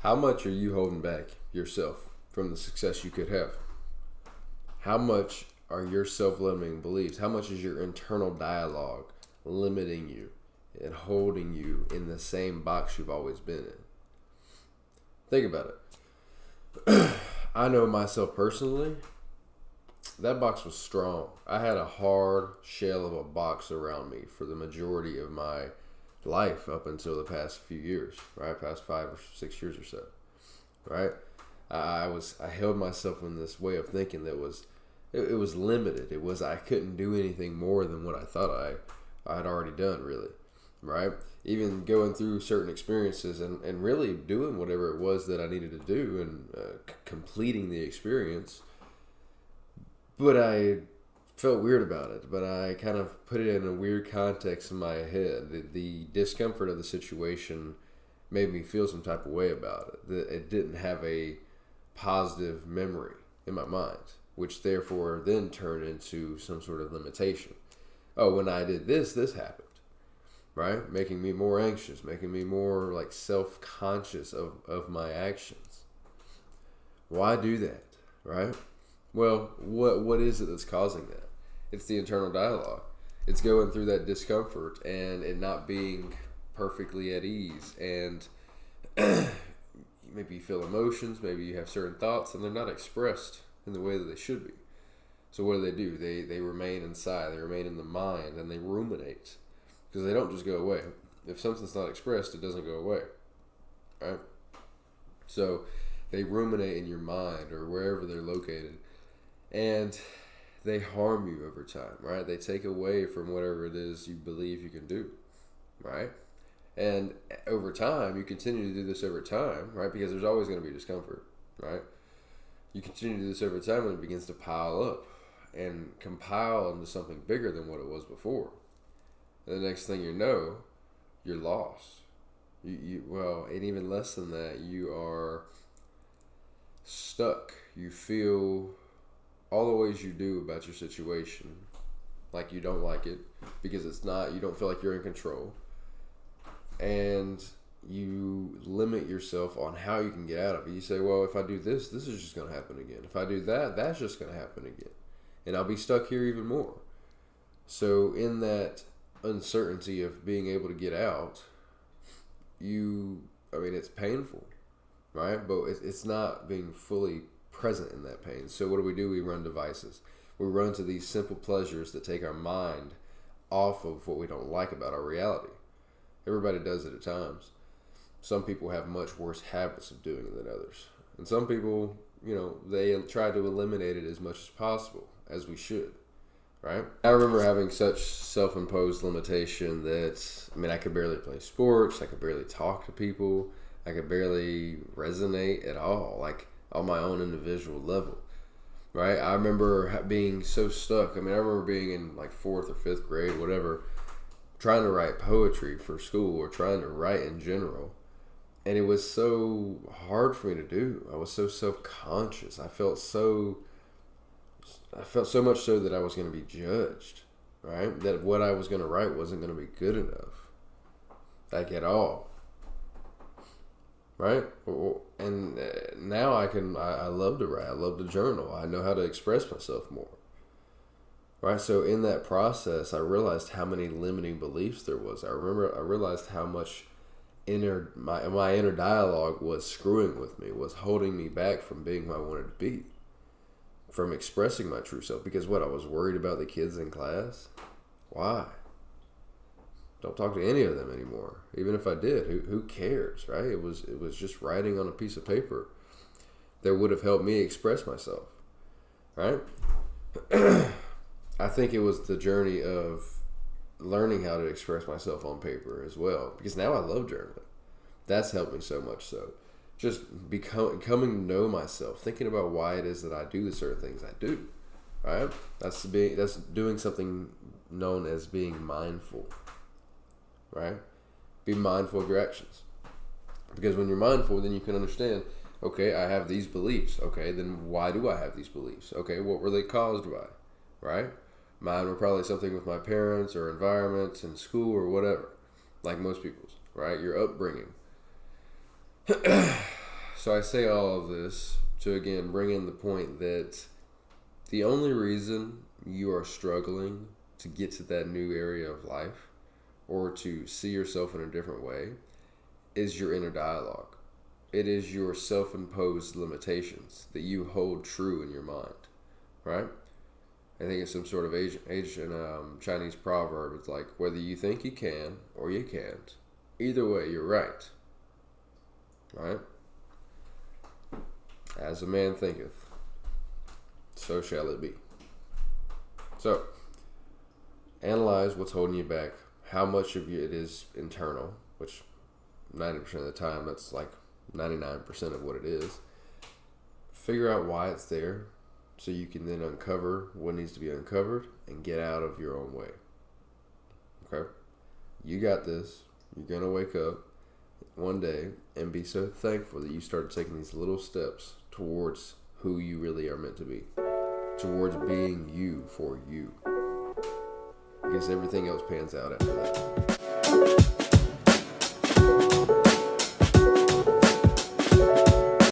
How much are you holding back yourself from the success you could have? How much are your self-limiting beliefs? How much is your internal dialogue limiting you and holding you in the same box you've always been in? Think about it. I know myself personally, that box was strong. I had a hard shell of a box around me for the majority of my life up until the past few years, right? Past 5 or 6 years or so, right? I held myself in this way of thinking that was, it was limited. It was, I couldn't do anything more than what I thought I had already done, really, right? Even going through certain experiences and really doing whatever it was that I needed to do and completing the experience. But I felt weird about it, but I kind of put it in a weird context in my head. The discomfort of the situation made me feel some type of way about it. It didn't have a positive memory in my mind, which therefore then turned into some sort of limitation. Oh, when I did this happened, right? Making me more anxious, making me more like self-conscious of my actions. Why do that, right? Well, what is it that's causing that? It's the internal dialogue. It's going through that discomfort and it not being perfectly at ease. And maybe you feel emotions, maybe you have certain thoughts, and they're not expressed in the way that they should be. So what do? They remain inside. They remain in the mind, and they ruminate. Because they don't just go away. If something's not expressed, it doesn't go away. Right? So they ruminate in your mind or wherever they're located. And they harm you over time, right? They take away from whatever it is you believe you can do, right? And over time, you continue to do this over time, right? Because there's always going to be discomfort, right? You continue to do this over time and it begins to pile up and compile into something bigger than what it was before. And the next thing you know, you're lost. Well, and even less than that, you are stuck. You feel all the ways you do about your situation, like you don't like it because it's not, you don't feel like you're in control, and you limit yourself on how you can get out of it. You say, well, if I do this is just going to happen again. If I do that, that's just going to happen again, and I'll be stuck here even more. So in that uncertainty of being able to get out, it's painful, right? But it's not being fully present in that pain. So what do? We run devices. We run to these simple pleasures that take our mind off of what we don't like about our reality. Everybody does it at times. Some people have much worse habits of doing it than others. And some people, they try to eliminate it as much as possible, as we should, right? I remember having such self-imposed limitation that, I could barely play sports. I could barely talk to people. I could barely resonate at all. Like, on my own individual level, right? I remember being so stuck. I remember being in like 4th or 5th grade, whatever, trying to write poetry for school or trying to write in general. And it was so hard for me to do. I was so self-conscious. I felt so much so that I was going to be judged, right? That what I was going to write wasn't going to be good enough, like at all. Right? And now I love to write. I love to journal. I know how to express myself more. Right? So in that process, I realized how many limiting beliefs there was. I realized how much my inner dialogue was screwing with me, was holding me back from being who I wanted to be, from expressing my true self. Because I was worried about the kids in class. Why? Don't talk to any of them anymore. Even if I did, who cares, right? It was just writing on a piece of paper that would have helped me express myself, right? I think it was the journey of learning how to express myself on paper as well, because now I love journaling. That's helped me so much. So just coming to know myself, thinking about why it is that I do the certain things I do, right? That's doing something known as being mindful. Right? Be mindful of your actions. Because when you're mindful, then you can understand, okay, I have these beliefs. Okay, then why do I have these beliefs? Okay, what were they caused by? Right? Mine were probably something with my parents or environment in school or whatever. Like most people's, right? Your upbringing. So I say all of this to again bring in the point that the only reason you are struggling to get to that new area of life or to see yourself in a different way is your inner dialogue. It is your self-imposed limitations that you hold true in your mind, right? I think it's some sort of Asian Chinese proverb. It's like, whether you think you can or you can't, either way, you're right. Right? As a man thinketh, so shall it be. So, analyze what's holding you back, how much of it is internal, which 90% of the time, that's like 99% of what it is. Figure out why it's there so you can then uncover what needs to be uncovered and get out of your own way. Okay? You got this. You're going to wake up one day and be so thankful that you started taking these little steps towards who you really are meant to be, towards being you for you. Because everything else pans out after that.